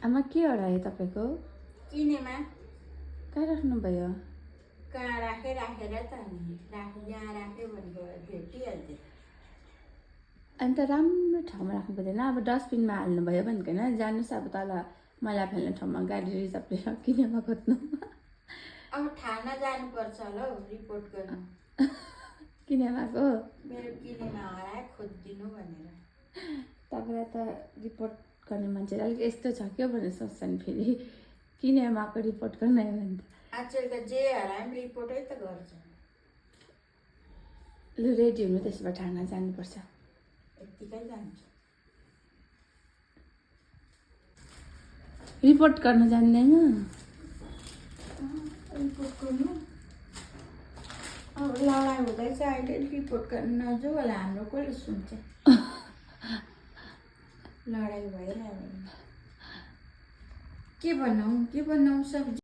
आमा के हरायो तपाईँको? किनेमा कहाँ राख्नुभयो? कहाँ राखेर त नि जहाँ राख्यो भनेको भेटिहाल्थ्यो। अन्त राम्रो ठाउँमा राख्नु पर्दैन, अब डस्टबिनमा हाल्नुभयो भनेको होइन, जानुहोस् अब तल मैला फ्याल्ने ठाउँमा गाडी रिजर्भ लिएर किनेमा खोज्नु। अब थाना जानुपर्छ होला हौ रिपोर्ट गर्नु। किनेमाको मेरो किनेमा हरायो खोजिदिनु भनेर। तपाईँलाई त रिपोर्ट गर्ने मान्छेले अलिक यस्तो छ क्या भनेर सोच्छन् फेरि किनेमाको रिपोर्ट गर्नु आयो भने त। आजकल त जे हरायो पनि रिपोर्टै त गर्छ। लु रेडी हुनु, त्यसो भए थाना जानुपर्छ। यत्तिकै जान्छु। रिपोर्ट गर्न जान्दैन? रिपोर्ट गर्नु अब लडाइँ हुँदैछ अहिले, रिपोर्ट गर्नु नजाऊ होला, हाम्रो कसले सुन्छ। लडाइँ भइरह्यो। के बनाऊ सब्जी?